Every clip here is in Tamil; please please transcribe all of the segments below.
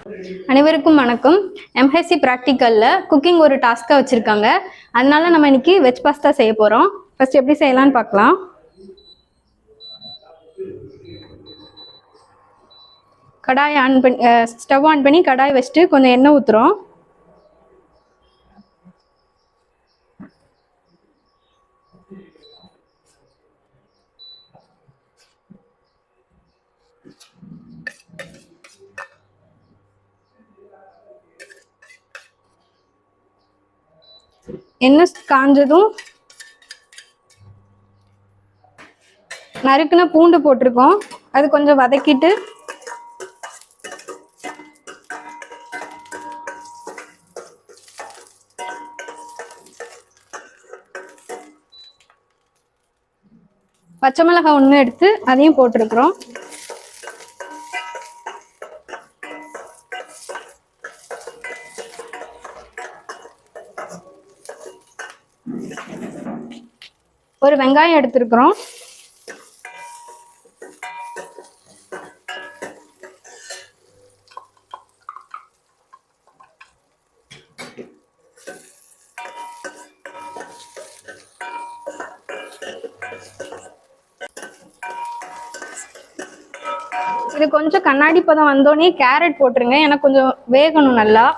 அனைவருக்கும் வணக்கம். எம்எஸ்சி ப்ராக்டிக்கல்ல குக்கிங் ஒரு டாஸ்க்காக வச்சுருக்காங்க. அதனால நம்ம இன்னைக்கு வெஜ் பாஸ்தா செய்ய போகிறோம். ஃபர்ஸ்ட் எப்படி செய்யலான்னு பார்க்கலாம். கடாய் ஸ்டவ் ஆன் பண்ணி கடாய் வச்சுட்டு கொஞ்சம் எண்ணெய் ஊற்றுறோம். எண்ணெய் காஞ்சதும் நறுக்குன பூண்டு போட்டிருக்கோம். அது கொஞ்சம் வதக்கிட்டு பச்சை மிளகாய் ஒன்று எடுத்து அதையும் போட்டிருக்கிறோம். ஒரு வெங்காயம் எடுத்திருக்கிறோம். இது கொஞ்சம் கண்ணாடி பதம் வந்தோடனே கேரட் போட்டுருங்க. எனக்கு கொஞ்சம் வேகணும் நல்லா.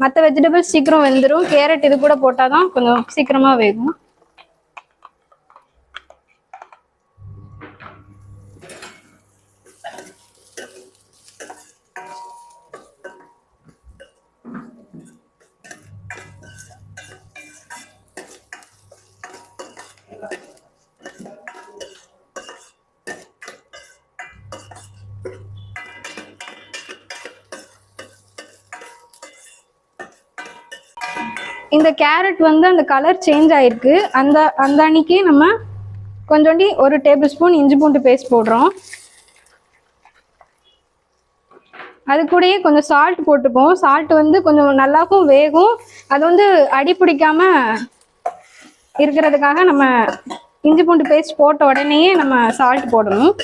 மற்ற வெஜிடபிள்ஸ் சீக்கிரம் வெந்துடும். கேரட் இது கூட போட்டாதான் கொஞ்சம் சீக்கிரமா வேகும். இந்த கேரட் வந்து அந்த கலர் சேஞ்ச் ஆயிருக்கு. அந்த அன்னைக்கு நம்ம கொஞ்சோண்டி ஒரு டேபிள் ஸ்பூன் இஞ்சி பூண்டு பேஸ்ட் போடுறோம். அது கூடயே கொஞ்சம் சால்ட் போட்டுப்போம். சால்ட் வந்து கொஞ்சம் நல்லாவும் வேகும். அது வந்து அடி பிடிக்காம இருக்கிறதுக்காக நம்ம இஞ்சி பூண்டு பேஸ்ட் போட்ட உடனேயே நம்ம சால்ட் போடணும்.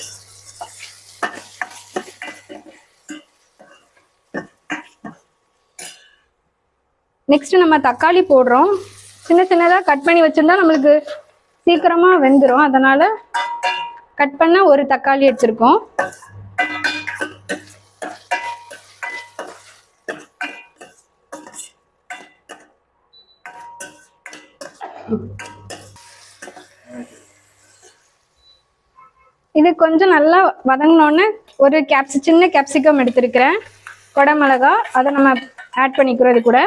நெக்ஸ்ட் நம்ம தக்காளி போடுறோம். சின்ன சின்னதாக கட் பண்ணி வச்சிருந்தா நம்மளுக்கு சீக்கிரமா வெந்துடும். அதனால கட் பண்ண ஒரு தக்காளி எடுத்திருக்கோம். இது கொஞ்சம் நல்லா வதங்கினோன்னு ஒரு சின்ன கேப்சிகம் எடுத்திருக்கிறேன். குடமிளகா அதை நம்ம ஆட் பண்ணிக்கிறோம். இது கூட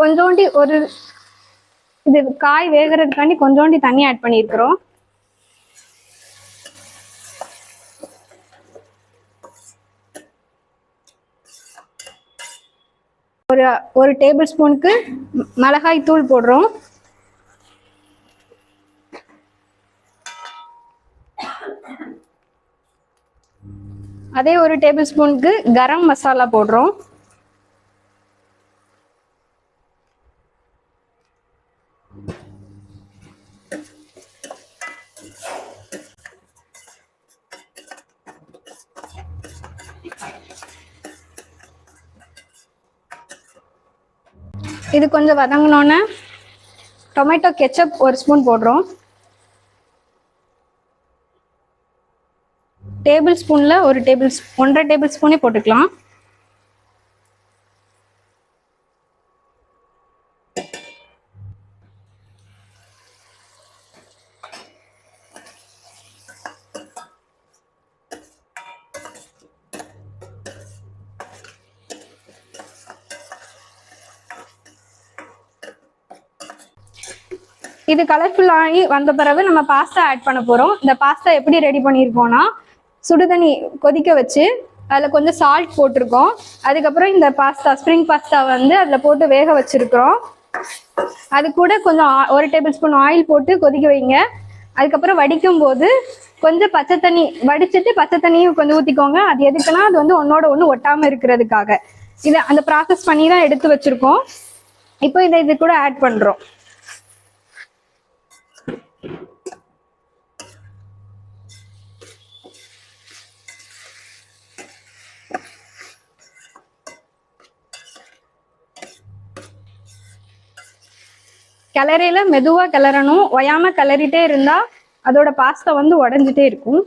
கொஞ்சோண்டி இது காய் வேகிறதுக்காண்டி கொஞ்சோண்டி தண்ணி ஆட் பண்ணியிருக்கிறோம். ஒரு டேபிள் ஸ்பூனுக்கு மிளகாய் தூள் போடுறோம். அதே ஒரு டேபிள் ஸ்பூனுக்கு கரம் மசாலா போடுறோம். இது கொஞ்சம் வதங்கினோன்னு டொமேட்டோ கெச்சப் ஒரு ஸ்பூன் போடுறோம். டேபிள் ஸ்பூன்ல 1.5 டேபிள் ஸ்பூனே போட்டுக்கலாம். இது கலர்ஃபுல் ஆகி வந்த பிறகு நம்ம பாஸ்தா ஆட் பண்ண போறோம். இந்த பாஸ்தா எப்படி ரெடி பண்ணியிருக்கோம்னா, சுடுதண்ணி கொதிக்க வச்சு அதில் கொஞ்சம் சால்ட் போட்டிருக்கோம். அதுக்கப்புறம் இந்த பாஸ்தா ஸ்ப்ரிங் பாஸ்தா வந்து அதில் போட்டு வேக வச்சிருக்கிறோம். அது கூட கொஞ்சம் 1 டேபிள் ஸ்பூன் ஆயில் போட்டு கொதிக்க வைங்க. அதுக்கப்புறம் வடிக்கும் போது கொஞ்சம் பச்சை தண்ணி வடிச்சிட்டு பச்சை தண்ணியும் கொஞ்சம் ஊற்றிக்கோங்க. அது எதுக்குன்னா அது வந்து ஒன்னோட ஒன்று ஒட்டாமல் இருக்கிறதுக்காக. இதை அந்த ப்ராசஸ் பண்ணி தான் எடுத்து வச்சிருக்கோம். இப்போ இதை இது கூட ஆட் பண்ணுறோம். கிளறையில மெதுவா கிளறணும். ஒயாம கிளறிட்டே இருந்தா அதோட பாஸ்தா வந்து உடஞ்சிட்டே இருக்கும்.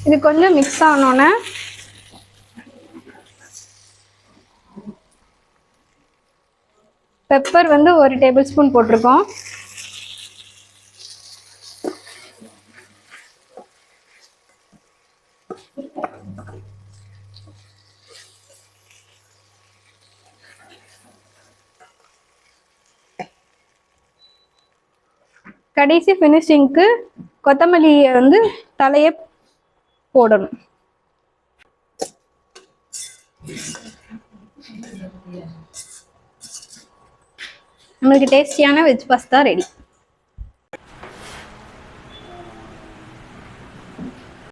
இது கொஞ்சம் மிக்ஸ் ஆனோன்னே பெப்பர் வந்து 1 டேபிள் ஸ்பூன் போட்டிருக்கோம். கடைசி ஃபினிஷிங்க்கு கொத்தமல்லியை வந்து தலையை போடணும். நம்மளுக்கு டேஸ்டியான வெஜ் பாஸ்தா ரெடி.